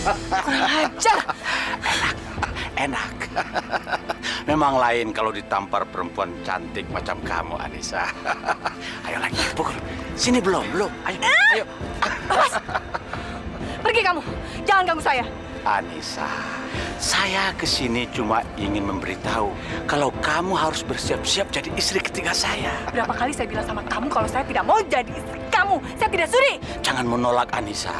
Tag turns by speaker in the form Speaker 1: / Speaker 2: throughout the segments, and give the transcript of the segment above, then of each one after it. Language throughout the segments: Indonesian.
Speaker 1: Kurang ajar.
Speaker 2: Enak, enak. Memang lain kalau ditampar perempuan cantik macam kamu, Anissa. Ayo lagi, pukul. Sini belum. Ayo, ayo.
Speaker 1: Pergi kamu. Jangan ganggu saya.
Speaker 2: Anissa, saya kesini cuma ingin memberitahu kalau kamu harus bersiap-siap jadi istri ketiga saya.
Speaker 1: Berapa kali saya bilang sama kamu kalau saya tidak mau jadi istri kamu. Saya tidak sudi.
Speaker 2: Jangan menolak, Anissa.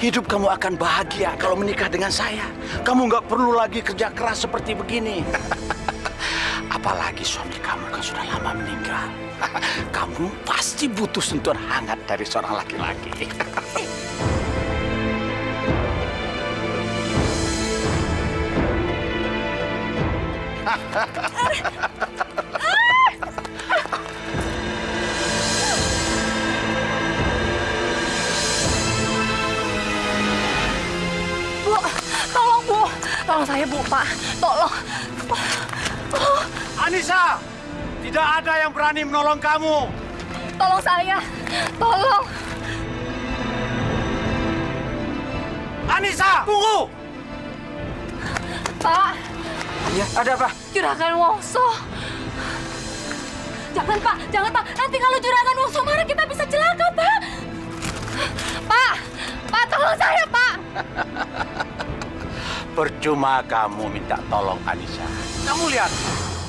Speaker 2: Hidup kamu akan bahagia kalau menikah dengan saya. Kamu nggak perlu lagi kerja keras seperti begini. Apalagi suami kamu kan sudah lama meninggal. Kamu pasti butuh sentuhan hangat dari seorang laki-laki.
Speaker 1: Bu, tolong Bu. Tolong saya Bu, Pak. Tolong.
Speaker 2: Anissa, tidak ada yang berani menolong kamu.
Speaker 1: Tolong saya. Tolong.
Speaker 2: Anissa, tunggu.
Speaker 1: Pak,
Speaker 3: Iya, ada apa?
Speaker 1: Juragan Wongso. Jangan Pak, jangan Pak. Nanti kalau Juragan Wongso marah kita bisa celaka Pak. Pak tolong saya Pak.
Speaker 2: Percuma kamu minta tolong, Anissa. Kamu lihat,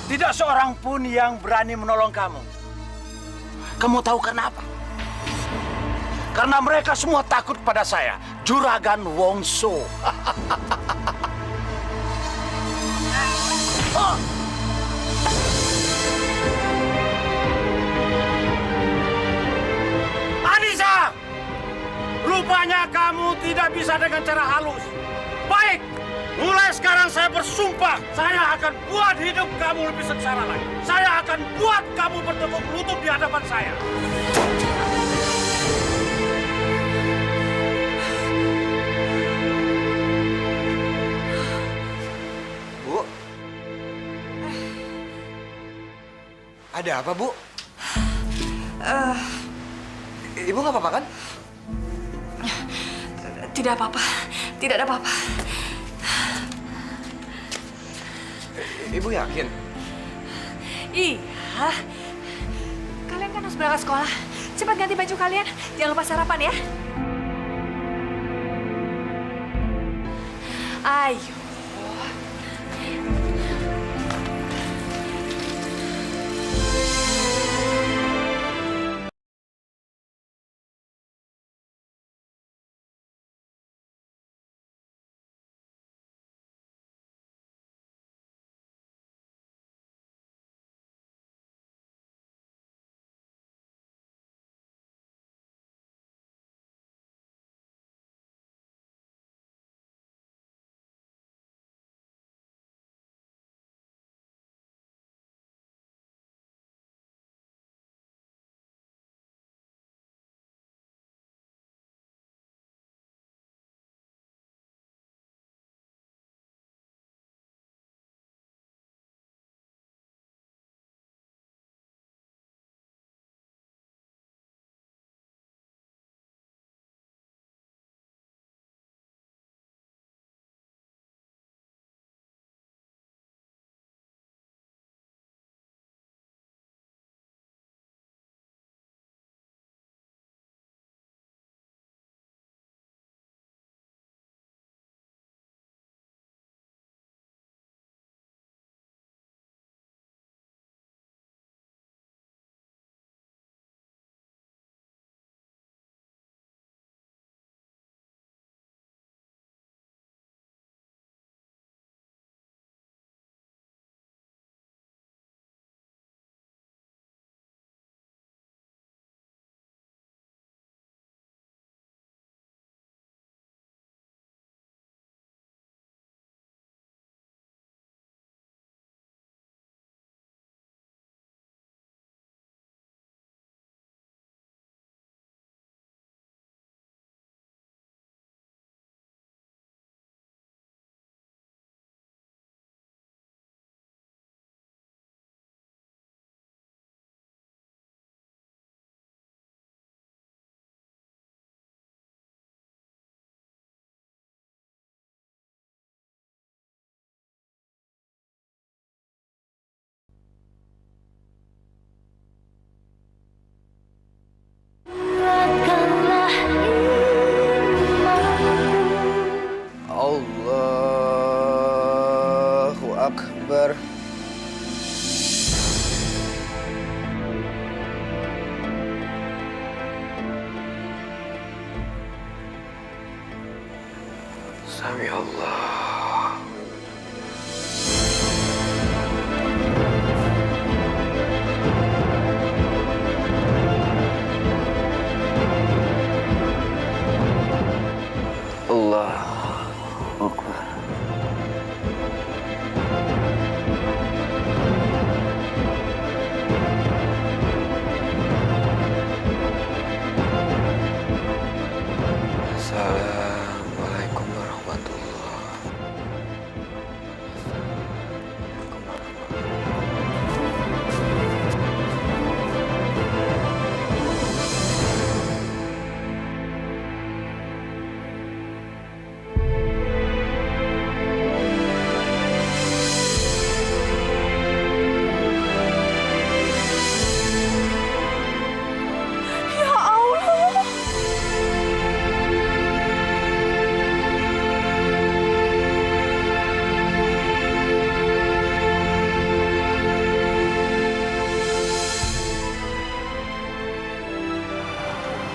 Speaker 2: tidak seorang pun yang berani menolong kamu. Kamu tahu kenapa? Karena mereka semua takut pada saya, Juragan Wongso. Anissa! Rupanya kamu tidak bisa dengan cara halus. Baik, mulai sekarang saya bersumpah, saya akan buat hidup kamu lebih sengsara lagi. Saya akan buat kamu bertekuk lutut di hadapan saya.
Speaker 3: Bu? Ada apa, Bu? Ibu nggak apa-apa kan?
Speaker 1: Tidak apa-apa. Tidak ada apa-apa.
Speaker 3: Ibu yakin?
Speaker 1: Iya. Kalian kan harus berangkat sekolah. Cepat ganti baju kalian. Jangan lupa sarapan ya. Ayo.
Speaker 3: Sami Allah. Allah Akbar. Assalamualaikum warahmatullahi.
Speaker 1: Ya Allah.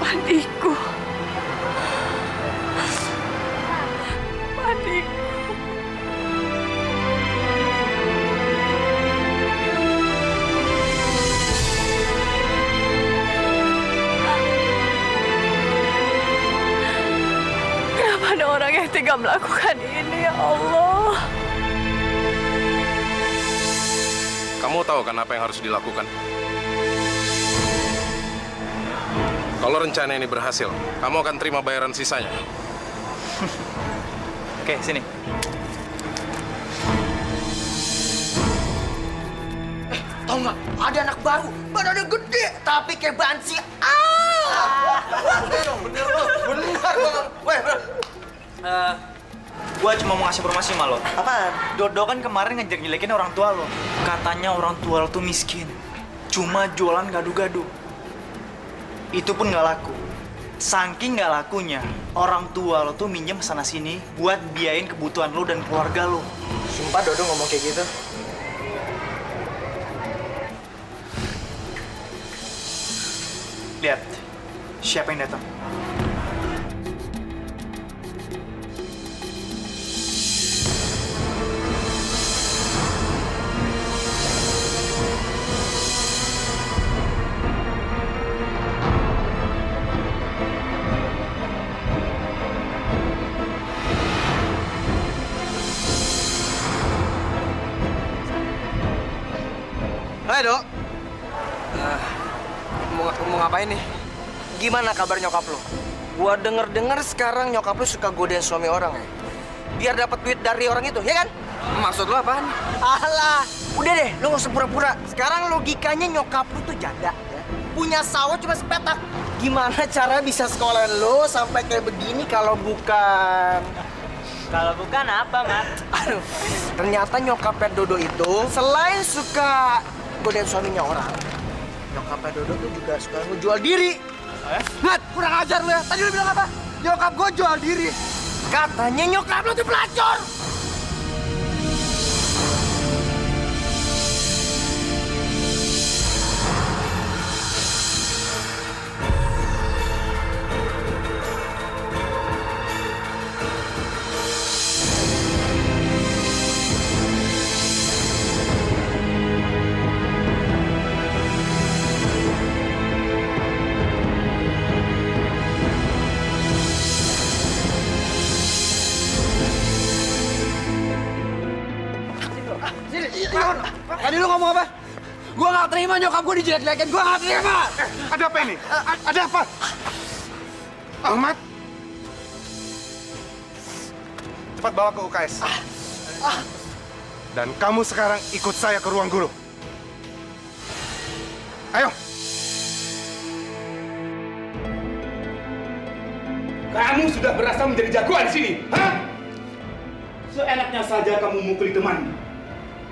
Speaker 1: Adikku. Adikku. Kenapa ada orang yang tega melakukan ini, ya Allah?
Speaker 4: Kamu tahu kan apa yang harus dilakukan? Kalau rencana ini berhasil, kamu akan terima bayaran sisanya.
Speaker 5: Oke, sini.
Speaker 3: Tahu nggak? Ada anak baru, badannya gede, tapi kayak bansi. Bener loh. Weh, bro.
Speaker 5: Gua cuma mau ngasih informasi sama lo.
Speaker 3: Apaan?
Speaker 5: Dodo kan kemarin ngejelekin orang tua lo. Katanya orang tua lo tuh miskin. Cuma jualan gado-gado. Itu pun nggak laku. Saking nggak lakunya, orang tua lo tuh minjem sana-sini buat biayain kebutuhan lo dan keluarga lo.
Speaker 3: Sumpah Dodo ngomong kayak gitu.
Speaker 5: Lihat, siapa yang datang?
Speaker 3: Hai Dok. Mau ngapain nih? Gimana kabar nyokap lo? Gua denger sekarang nyokap lo suka godain suami orang ya? Biar dapat duit dari orang itu, ya kan? Maksud lo apaan? Alah, udah deh, lo nggak usah pura-pura. Sekarang logikanya nyokap lo tuh janda, ya? Punya sawah cuma sepetak. Gimana cara bisa sekolah lo sampai kayak begini kalau bukan...
Speaker 5: Kalau bukan apa, Mat?
Speaker 3: Aduh, ternyata nyokapnya Dodo itu selain suka godain suaminya orang, nyokapnya Dodo tuh juga suka ngejual diri. Nat, kurang ajar lu ya. Tadi lu bilang apa? Nyokap gue jual diri. Katanya nyokap lu tuh pelacur. Tadi lu ngomong apa? Gua nggak terima nyokap gua dijelek-jelekin. Gua nggak terima.
Speaker 4: Ada apa ini? Ada apa? Ahmad? Cepat bawa ke UKS. Dan kamu sekarang ikut saya ke ruang guru. Ayo.
Speaker 6: Kamu sudah berasa menjadi jagoan di sini, hah? Seenaknya saja kamu mukuli teman.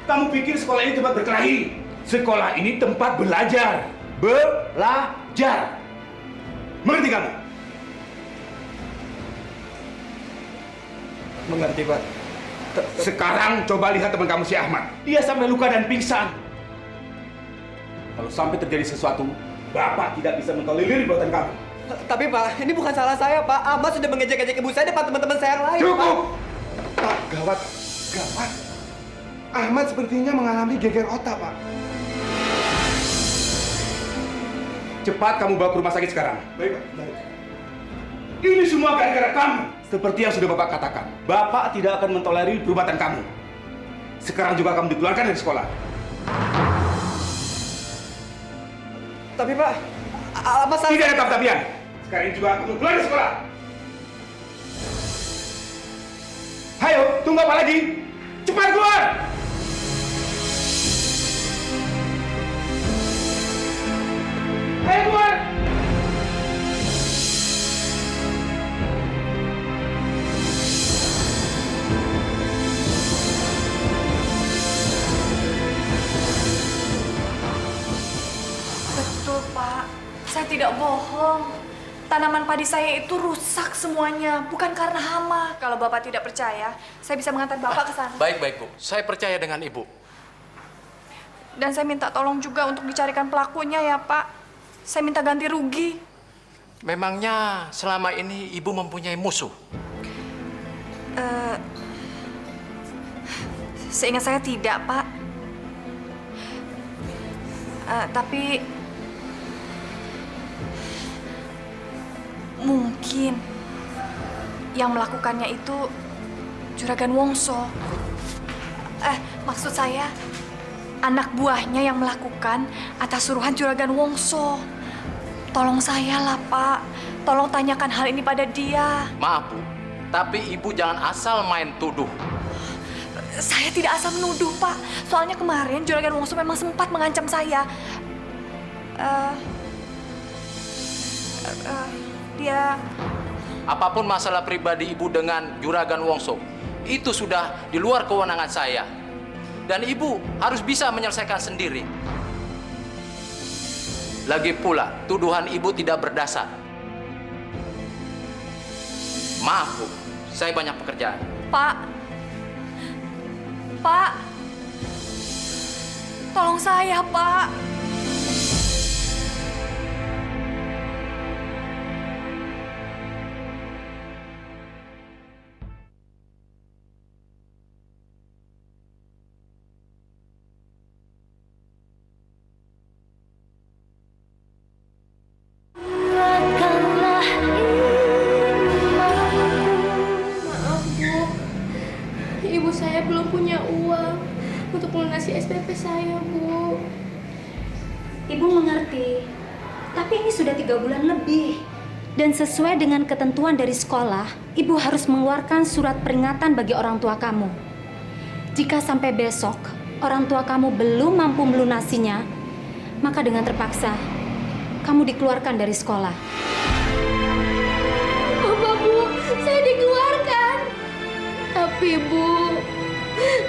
Speaker 6: Kamu pikir sekolah ini tempat berkelahi? Sekolah ini tempat belajar. Belajar. Mengerti kamu?
Speaker 3: Mengerti, Pak.
Speaker 6: Sekarang coba lihat teman kamu si Ahmad. Dia sampai luka dan pingsan. Kalau sampai terjadi sesuatu, Bapak tidak bisa mentolerir perbuatan kamu.
Speaker 3: Tapi Pak, ini bukan salah saya, Pak. Ahmad sudah mengejek-ejek ibu saya depan teman-teman saya yang lain,
Speaker 6: Cukup!
Speaker 3: Pak.
Speaker 6: Gawat, gawat. Ahmad sepertinya mengalami geger otak, Pak. Cepat kamu bawa ke rumah sakit sekarang. Baik, Pak. Baik. Ini semua gara-gara kamu. Seperti yang sudah Bapak katakan, Bapak tidak akan mentolerir perbuatan kamu. Sekarang juga kamu dikeluarkan dari sekolah.
Speaker 3: Tapi Pak, apa salah?
Speaker 6: Tidak ada tapi-tapian. Sekarang ini juga kamu keluar dari sekolah. Ayo, tunggu apa lagi? Cepat keluar! Ayo keluar!
Speaker 1: Betul, Pak. Saya tidak bohong. Tanaman padi saya itu rusak semuanya, bukan karena hama. Kalau Bapak tidak percaya, saya bisa mengantar Bapak ke sana.
Speaker 2: Baik, Bu. Saya percaya dengan Ibu.
Speaker 1: Dan saya minta tolong juga untuk dicarikan pelakunya ya, Pak. Saya minta ganti rugi.
Speaker 2: Memangnya selama ini Ibu mempunyai musuh?
Speaker 1: Seingat saya tidak, Pak. Tapi mungkin yang melakukannya itu Juragan Wongso. Maksud saya anak buahnya yang melakukan atas suruhan Juragan Wongso. Tolong saya lah, Pak. Tolong tanyakan hal ini pada dia.
Speaker 2: Maaf, Bu. Tapi Ibu jangan asal main tuduh.
Speaker 1: Saya tidak asal menuduh, Pak. Soalnya kemarin Juragan Wongso memang sempat mengancam saya. Dia...
Speaker 2: Apapun masalah pribadi Ibu dengan Juragan Wongso, itu sudah di luar kewenangan saya. Dan Ibu harus bisa menyelesaikan sendiri. Lagi pula, tuduhan Ibu tidak berdasar. Maaf, Bu. Saya banyak pekerjaan.
Speaker 1: Pak. Pak. Tolong saya, Pak.
Speaker 7: Ibu saya belum punya uang untuk melunasi SPP saya, Bu.
Speaker 8: Ibu mengerti, tapi ini sudah 3 bulan lebih. Dan sesuai dengan ketentuan dari sekolah, Ibu harus mengeluarkan surat peringatan bagi orang tua kamu. Jika sampai besok, orang tua kamu belum mampu melunasinya, maka dengan terpaksa, kamu dikeluarkan dari sekolah.
Speaker 7: Apa, Bu? Saya dikeluarkan. Tapi, Bu,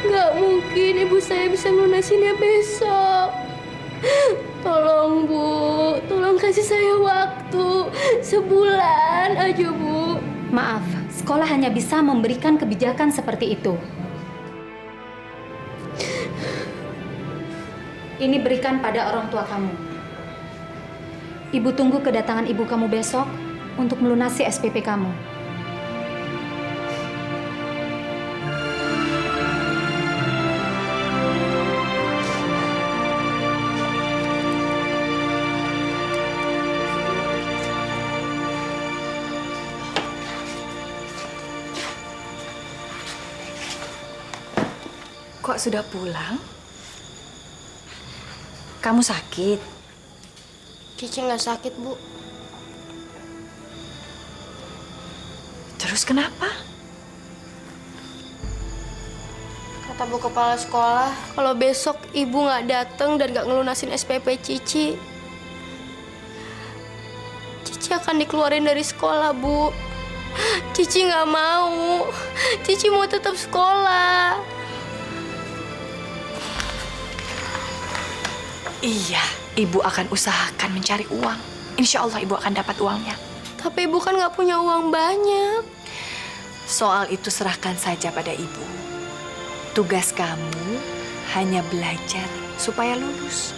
Speaker 7: nggak mungkin ibu saya bisa melunasinya besok. Tolong, Bu. Tolong kasih saya waktu. Sebulan aja, Bu.
Speaker 8: Maaf, sekolah hanya bisa memberikan kebijakan seperti itu. Ini berikan pada orang tua kamu. Ibu tunggu kedatangan ibu kamu besok untuk melunasi SPP kamu.
Speaker 1: Kok sudah pulang? Kamu sakit?
Speaker 7: Cici nggak sakit, Bu.
Speaker 1: Terus kenapa?
Speaker 7: Kata Bu Kepala Sekolah, kalau besok ibu nggak datang dan nggak ngelunasin SPP Cici, Cici akan dikeluarin dari sekolah, Bu. Cici nggak mau. Cici mau tetap sekolah.
Speaker 1: Iya, ibu akan usahakan mencari uang. Insya Allah ibu akan dapat uangnya.
Speaker 7: Tapi ibu kan nggak punya uang banyak.
Speaker 1: Soal itu serahkan saja pada ibu. Tugas kamu hanya belajar supaya lulus.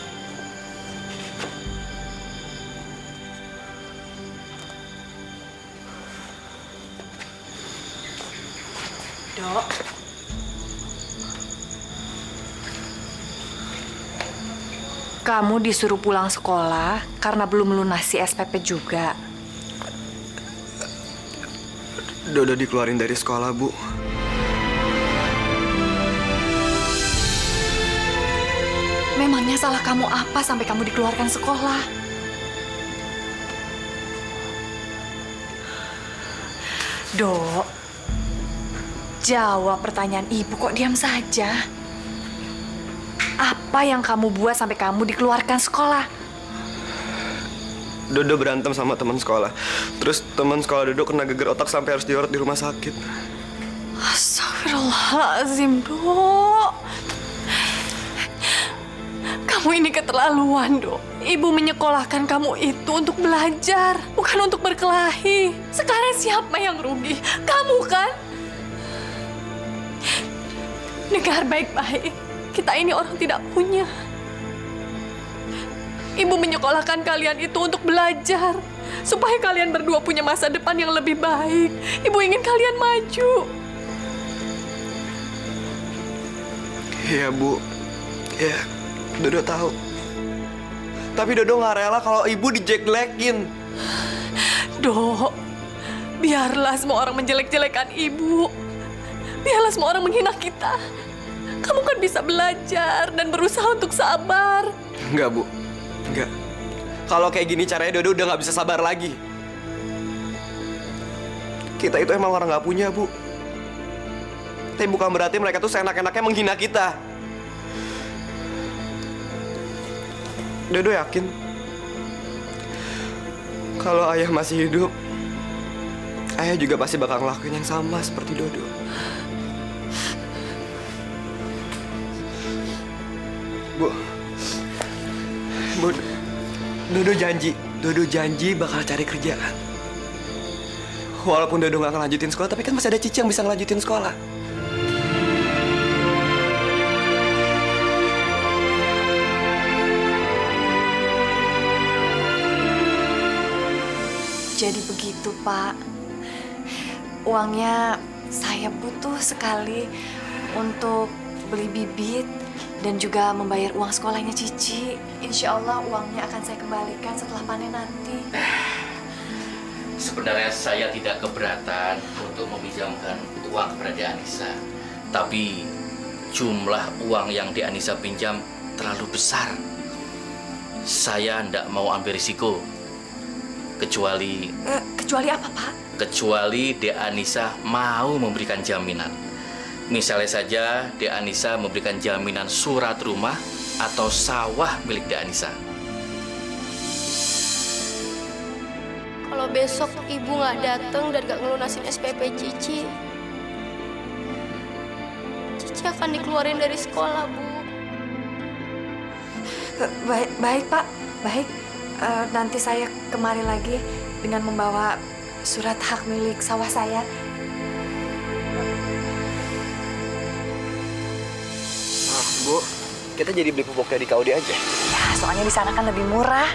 Speaker 1: Dok, Kamu disuruh pulang sekolah karena belum melunasi SPP juga.
Speaker 3: Dodo dikeluarin dari sekolah, Bu.
Speaker 1: Memangnya salah kamu apa sampai kamu dikeluarkan sekolah? Dok, jawab pertanyaan ibu, kok diam saja? Apa yang kamu buat sampai kamu dikeluarkan sekolah?
Speaker 3: Dodo berantem sama teman sekolah. Terus teman sekolah Dodo kena geger otak sampai harus dirawat di rumah sakit.
Speaker 1: Astagfirullahaladzim, Dok. Kamu ini keterlaluan, Dok. Ibu menyekolahkan kamu itu untuk belajar, bukan untuk berkelahi. Sekarang siapa yang rugi? Kamu kan? Dengar baik-baik. Kita ini orang tidak punya. Ibu menyekolahkan kalian itu untuk belajar, supaya kalian berdua punya masa depan yang lebih baik. Ibu ingin kalian maju.
Speaker 3: Iya, Bu. Ya, Dodo tahu. Tapi Dodo nggak rela kalau ibu dijelekin.
Speaker 1: Dok, biarlah semua orang menjelek-jelekan ibu. Biarlah semua orang menghina kita. Kamu kan bisa belajar dan berusaha untuk sabar.
Speaker 3: Enggak, Bu. Enggak. Kalau kayak gini caranya Dodo udah nggak bisa sabar lagi. Kita itu emang orang nggak punya, Bu. Tapi bukan berarti mereka tuh seenak-enaknya menghina kita. Dodo yakin kalau ayah masih hidup, ayah juga pasti bakal ngelakuin yang sama seperti Dodo. Bu, Dodo janji bakal cari kerjaan. Walaupun Dodo nggak ngelanjutin sekolah, tapi kan masih ada Cici yang bisa ngelanjutin sekolah.
Speaker 1: Jadi begitu, Pak. Uangnya saya butuh sekali untuk beli bibit dan juga membayar uang sekolahnya Cici. Insya Allah uangnya akan saya kembalikan setelah panen nanti.
Speaker 9: Sebenarnya saya tidak keberatan untuk meminjamkan uang kepada Anissa. Tapi jumlah uang yang di Anissa pinjam terlalu besar. Saya tidak mau ambil risiko. Kecuali
Speaker 1: apa, Pak?
Speaker 9: Kecuali De Anissa mau memberikan jaminan. Misalnya saja De Anissa memberikan jaminan surat rumah atau sawah milik De Anissa.
Speaker 7: Kalau besok ibu nggak datang dan nggak ngelunasin SPP Cici akan dikeluarin dari sekolah, Bu.
Speaker 1: Baik, Pak. Baik. Nanti saya kemari lagi dengan membawa surat hak milik sawah saya.
Speaker 3: Bu, kita jadi beli pupuknya di Kaudi aja.
Speaker 1: Ya, soalnya di sana kan lebih murah.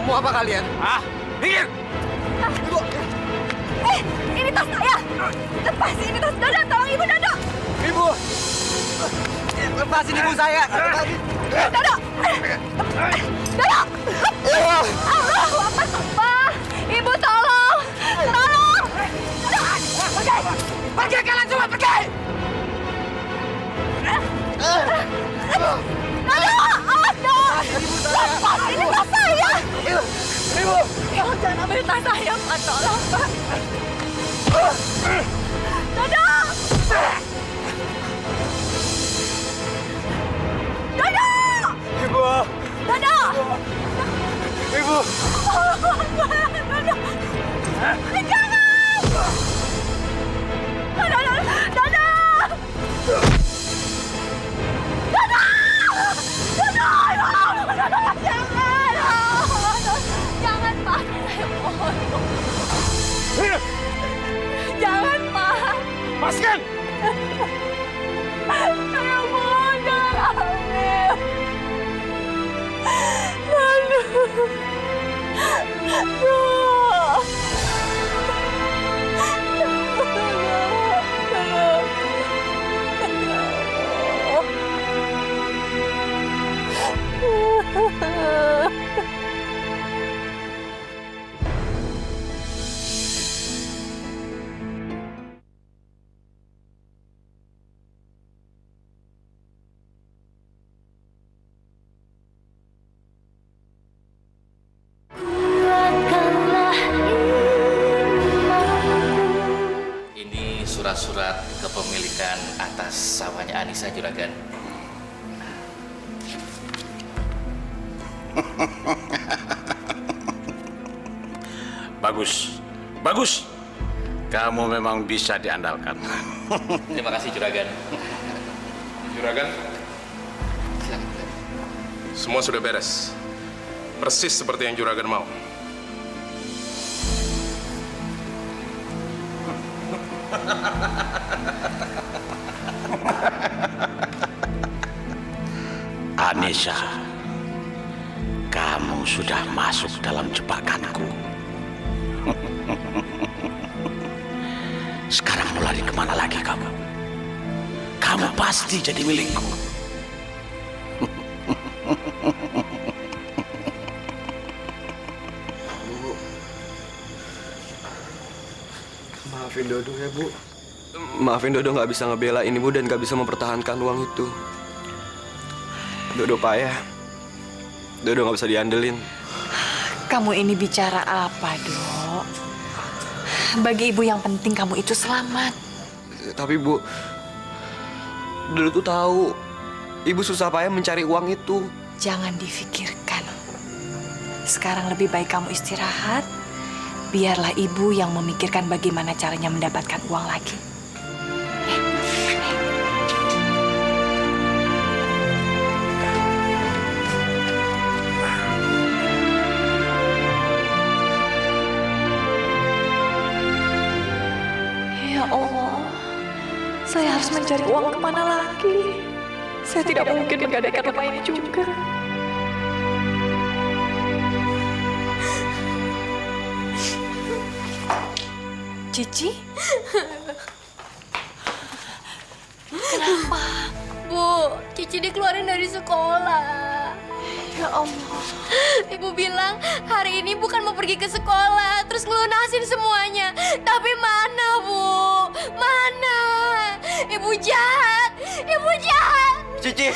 Speaker 3: Mau apa kalian?
Speaker 6: Minggir!
Speaker 3: Ibu!
Speaker 1: Ini tas saya! Lepas, ini tas Dodo! Tolong Ibu, Dodo!
Speaker 3: Ibu! Lepasin ibu saya!
Speaker 1: Dodo! Dodo! Allahu Akbar! Pak! Ibu, tolong! Tolong! Pergi! Pergi kalian semua, pergi! Dodo! Awas, Dodo! Lepas, ini tas saya!
Speaker 3: Ibu!
Speaker 1: Tolong jangan ambil tas saya, Pak. Tolong, Pak. Dodo! Dodo!
Speaker 3: Ibu!
Speaker 1: Dodo!
Speaker 3: Ibu!
Speaker 1: Dodo! Jangan! Dodo! Dodo! Dodo! Dodo! Dodo! Jangan! Jangan, Pak. Saya mohon. Jangan, Pak.
Speaker 6: Maskan!
Speaker 1: Saya mohon, jangan.
Speaker 9: Ini surat-surat kepemilikan atas sawahnya Anissa, Juragan.
Speaker 2: Bagus, bagus. Kamu memang bisa diandalkan.
Speaker 9: Terima kasih, Juragan.
Speaker 4: Juragan,
Speaker 9: Silakan, Juragan.
Speaker 4: semua sudah beres. Persis seperti yang Juragan mau.
Speaker 2: Anissa, kamu sudah masuk dalam jebakanku. Sekarang mau lari kemana lagi kamu? Kamu pasti jadi milikku.
Speaker 3: Maafin Dodo ya, Bu. Maafin Dodo nggak bisa ngebelain Ibu dan nggak bisa mempertahankan uang itu. Dodo payah. Dodo nggak bisa diandelin.
Speaker 1: Kamu ini bicara apa, Dok? Bagi ibu yang penting kamu itu selamat.
Speaker 3: Tapi Bu, Dodo tuh tahu Ibu susah payah mencari uang itu.
Speaker 1: Jangan difikirkan. Sekarang lebih baik kamu istirahat. Biarlah ibu yang memikirkan bagaimana caranya mendapatkan uang lagi. Ya Allah, saya harus mencari uang kemana lagi? Saya tidak mungkin menggadaikan rumah ini juga. Cici? Kenapa?
Speaker 7: Bu, Cici dikeluarin dari sekolah.
Speaker 1: Ya Allah.
Speaker 7: Ibu bilang hari ini bukan mau pergi ke sekolah, terus ngelunasin semuanya. Tapi mana, Bu? Mana? Ibu jahat! Ibu jahat!
Speaker 3: Cici,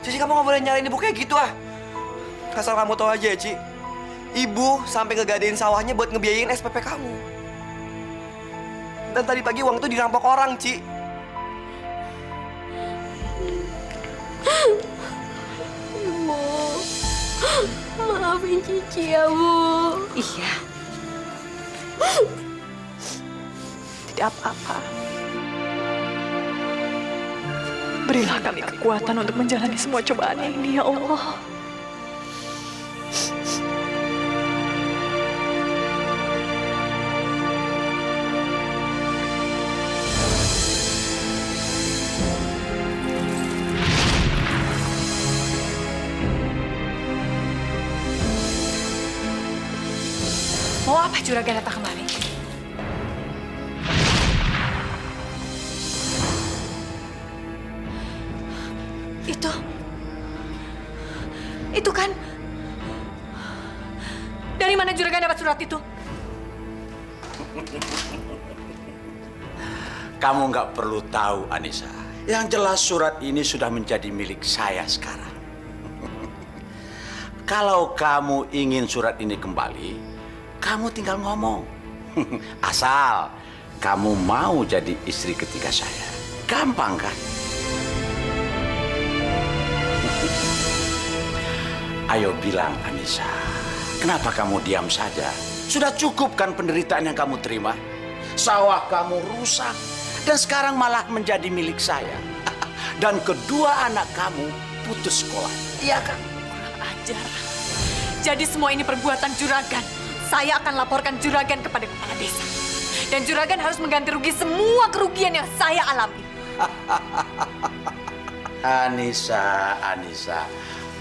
Speaker 3: Cici kamu nggak boleh nyalain Ibu kayak gitu ah. Asal kamu tahu aja ya, Ci. Ibu sampai ngegadein sawahnya buat ngebiayain SPP kamu. Dan tadi pagi uang itu dirampok orang, Ci.
Speaker 7: Bu, maafin Cici ya, Bu.
Speaker 1: Iya. Tidak apa-apa. Berilah kami kekuatan untuk menjalani semua cobaan ini, ya Allah. Mau apa juragan datang kemari? Itu kan. Dari mana juragan dapat surat itu?
Speaker 2: Kamu nggak perlu tahu, Anissa. Yang jelas surat ini sudah menjadi milik saya sekarang. Kalau kamu ingin surat ini kembali, kamu tinggal ngomong. Asal kamu mau jadi istri ketiga saya. Gampang kan? Ayo bilang, Anissa, kenapa kamu diam saja? Sudah cukup kan penderitaan yang kamu terima? Sawah kamu rusak dan sekarang malah menjadi milik saya. Dan kedua anak kamu putus sekolah. Iya kan?
Speaker 1: Ajar. Jadi semua ini perbuatan juragan. Saya akan laporkan juragan kepada kepala desa. Dan juragan harus mengganti rugi semua kerugian yang saya alami.
Speaker 2: Anissa, Anissa,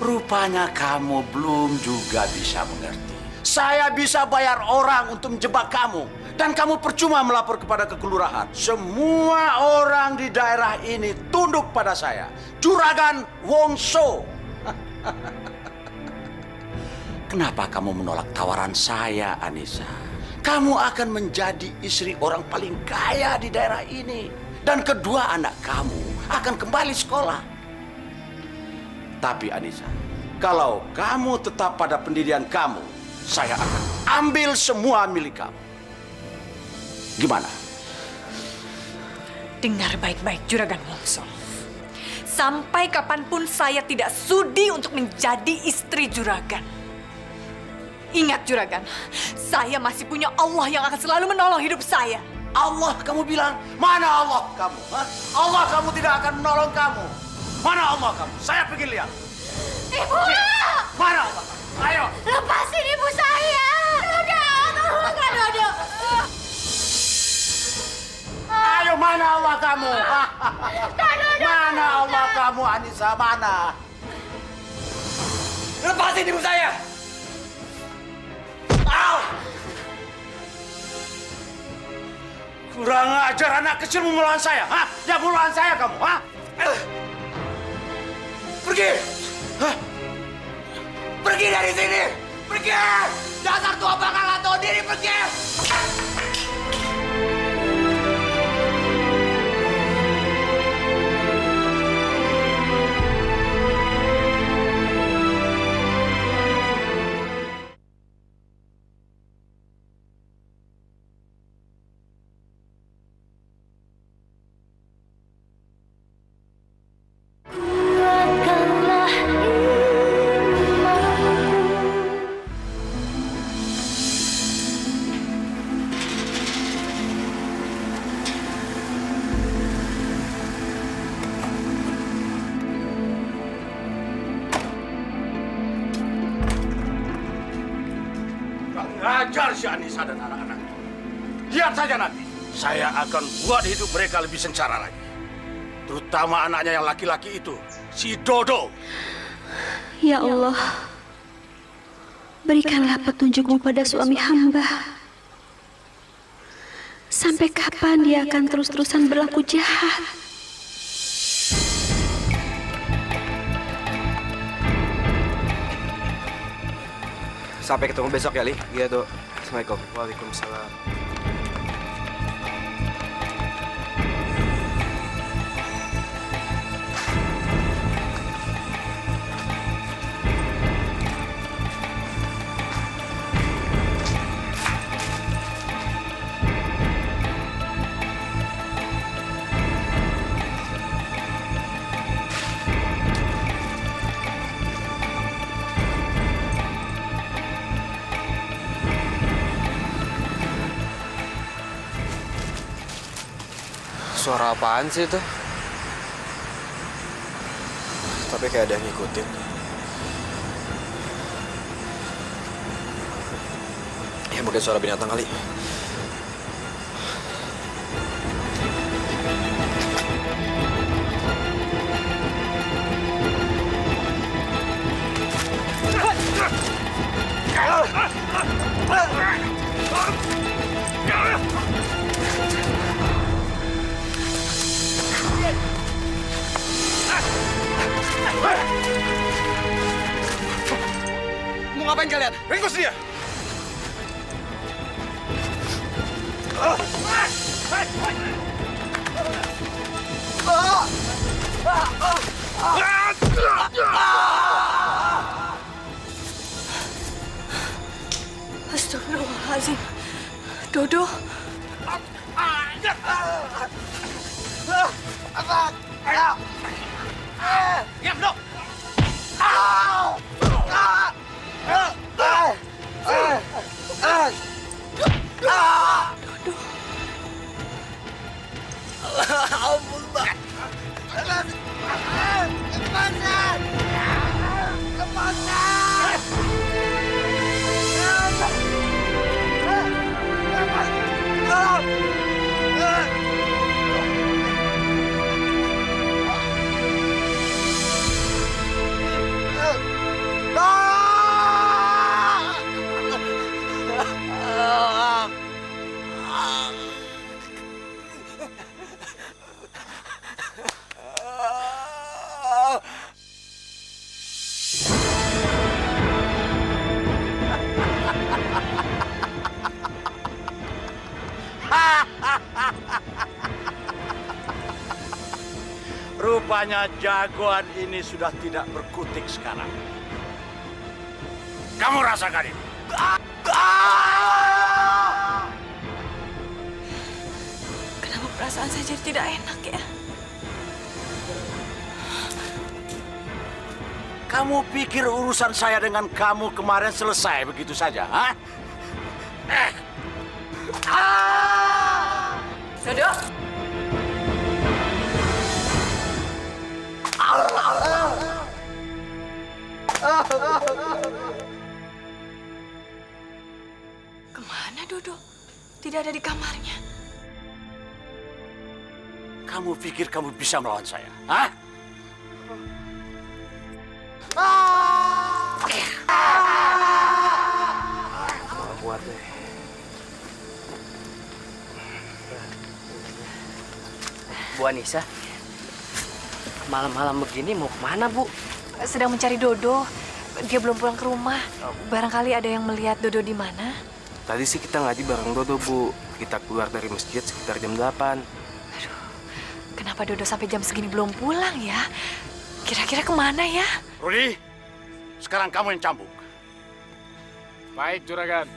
Speaker 2: rupanya kamu belum juga bisa mengerti. Saya bisa bayar orang untuk menjebak kamu. Dan kamu percuma melapor kepada kekelurahan. Semua orang di daerah ini tunduk pada saya. Juragan Wongso. Kenapa kamu menolak tawaran saya, Anissa? Kamu akan menjadi istri orang paling kaya di daerah ini. Dan kedua anak kamu akan kembali sekolah. Tapi Anissa, kalau kamu tetap pada pendirian kamu, saya akan ambil semua milik kamu. Gimana?
Speaker 1: Dengar baik-baik, Juragan Wongso. Sampai kapanpun saya tidak sudi untuk menjadi istri Juragan. Ingat, Juragan, saya masih punya Allah yang akan selalu menolong hidup saya.
Speaker 2: Allah kamu bilang? Mana Allah kamu? Hah? Allah kamu tidak akan menolong kamu. Mana Allah kamu? Saya pergi lihat.
Speaker 7: Ibu!
Speaker 2: Mana Allah kamu? Ayo.
Speaker 7: Lepasin ibu saya! Dodo! Tolongkan Dodo!
Speaker 2: Ayo, mana Allah kamu? Mana Allah kamu, Anissa? Mana?
Speaker 3: Lepasin ibu saya!
Speaker 2: Kurang ajar anak kecil mau melawan saya. Hah? Ya melawan saya kamu. Hah? Pergi. Hah? Pergi dari sini. Pergi. Dasar tua bakal tahu diri, pergi. Ajar si Anissa dan anak-anaknya. Lihat saja nanti. Saya akan buat hidup mereka lebih sengsara lagi. Terutama anaknya yang laki-laki itu, si Dodo.
Speaker 10: Ya Allah, berikanlah petunjukmu pada suami hamba. Sampai kapan dia akan terus-terusan berlaku jahat?
Speaker 3: Sampai ketemu besok ya, Li. Iya, tuh. Assalamualaikum. Waalaikumsalam. Suara apaan sih itu? Tapi kayak ada yang ngikutin. Ya mungkin suara binatang kali. Mau ngapain kalian? Ringkus dia!
Speaker 1: Astagfirullahaladzim. Dodo.
Speaker 2: Diam, Dok.
Speaker 3: Ampun, Mbak. Lepasan! Lepasan!
Speaker 2: Rupanya jagoan ini sudah tidak berkutik sekarang. Kamu rasakan ini.
Speaker 1: Kenapa perasaan saya jadi tidak enak ya?
Speaker 2: Kamu pikir urusan saya dengan kamu kemarin selesai begitu saja, ha?
Speaker 1: Dodo! Kemana Dodo? Tidak ada di kamarnya.
Speaker 2: Kamu pikir kamu bisa melawan saya, ha?
Speaker 3: Kuat deh. Bu Anissa, malam-malam begini mau kemana, Bu?
Speaker 1: Sedang mencari Dodo. Dia belum pulang ke rumah. Barangkali ada yang melihat Dodo di mana?
Speaker 3: Tadi sih kita ngaji bareng Dodo, Bu. Kita keluar dari masjid sekitar jam 8.
Speaker 1: Kenapa Dodo sampai jam segini belum pulang ya? Kira-kira kemana ya?
Speaker 2: Rudi, sekarang kamu yang cambuk.
Speaker 4: Baik, Juragan.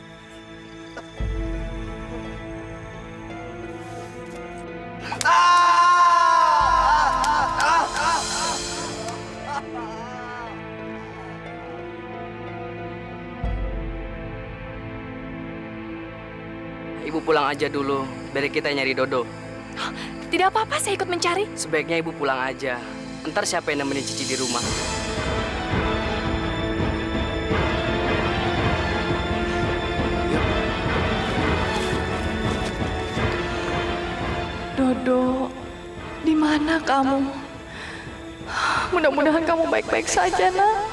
Speaker 3: Ibu pulang aja dulu, biar kita nyari Dodo.
Speaker 1: Tidak apa-apa, saya ikut mencari.
Speaker 3: Sebaiknya Ibu pulang aja. Ntar siapa yang nemenin Cici di rumah?
Speaker 1: Dodo, di mana kamu? Mudah-mudahan kamu baik-baik saja, Nak.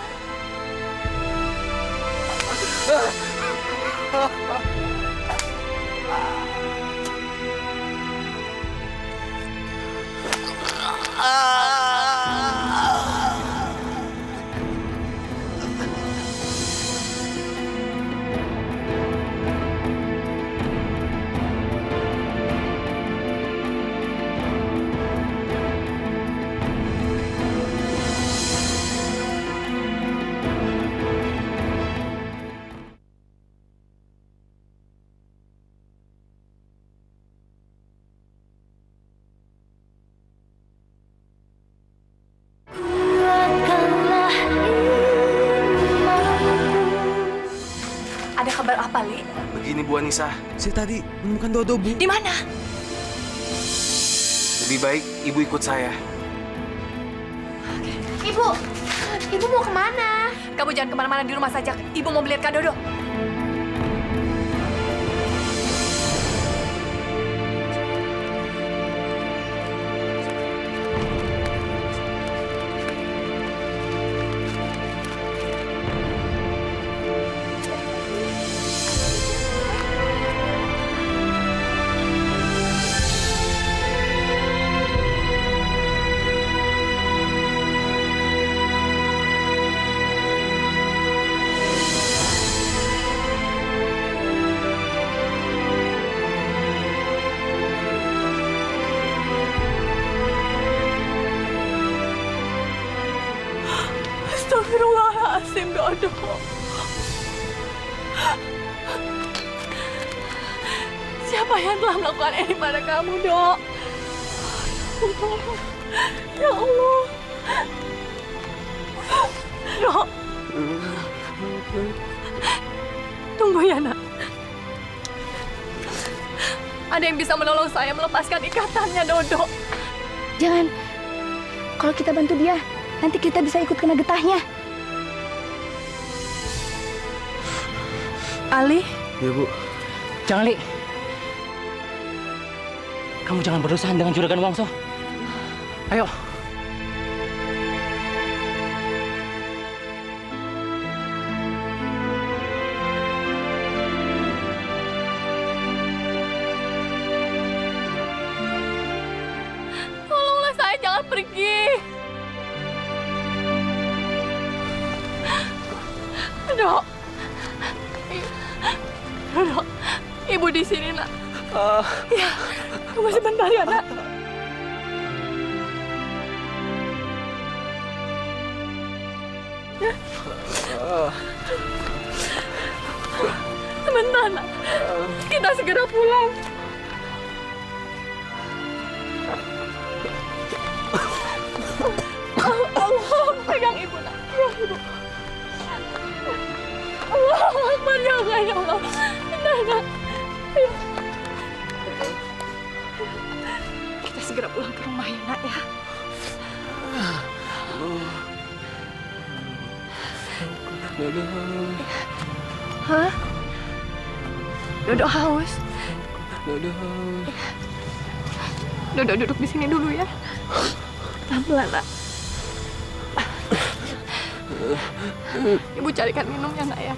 Speaker 1: Ada kabar apa, Li?
Speaker 3: Begini, Bu Anissa.
Speaker 5: Saya tadi menemukan Dodo, Bu.
Speaker 1: Di mana?
Speaker 3: Lebih baik Ibu ikut saya.
Speaker 7: Ibu mau kemana?
Speaker 1: Kamu jangan kemana-mana, di rumah saja. Ibu mau melihat Kak Dodo. Astagfirullahaladzim, Dodo. Siapa yang telah melakukan ini pada kamu, Dok? Ya Allah. Dok. Tunggu ya, Nak. Ada yang bisa menolong saya melepaskan ikatannya, Dodo.
Speaker 8: Jangan. Kalau kita bantu dia, nanti kita bisa ikut kena getahnya.
Speaker 1: Ali?
Speaker 3: Ya, Bu.
Speaker 11: Jangan, Li. Kamu jangan berurusan dengan Juragan Wongso. Ayo.
Speaker 1: Tolonglah saya, jangan pergi. Dok. Dok, Ibu di sini, Nak. Ya, tunggu sebentar ya, nak. Ya. Sebentar, nak. Kita segera pulang. Allah, pegang ibu, nak. Pegang ibu. Allah, Akbar, ya Allah, ya Allah. Bentar, nak. Ayo. Kita segera pulang ke rumah ya, nak, ya. Hah? Dodo haus. Dodo duduk di sini dulu ya. Pelan-pelan, nak. Ibu carikan minum ya, nak, ya.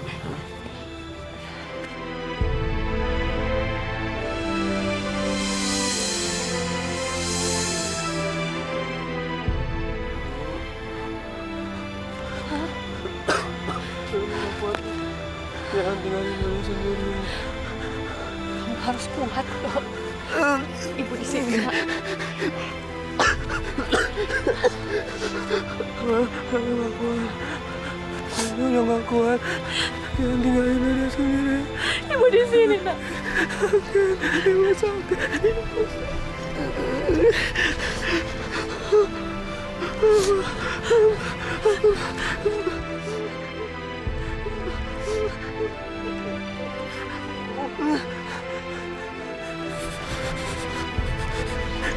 Speaker 3: Jangan tinggalin Dodi sendiri.
Speaker 1: Kamu harus kuat, Dok. Ibu di sini, nak.
Speaker 3: Aku gak kuat. Aku udah gak kuat. Jangan tinggalin Dodi sendiri.
Speaker 1: Ibu di sini, nak.
Speaker 3: Ibu sakit.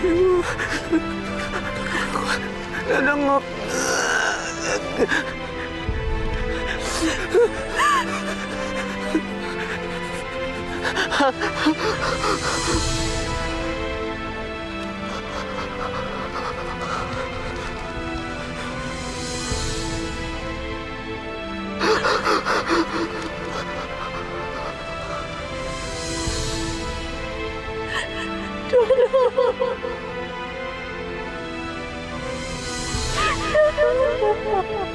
Speaker 3: Ibu, ada ngop.
Speaker 1: Dodo.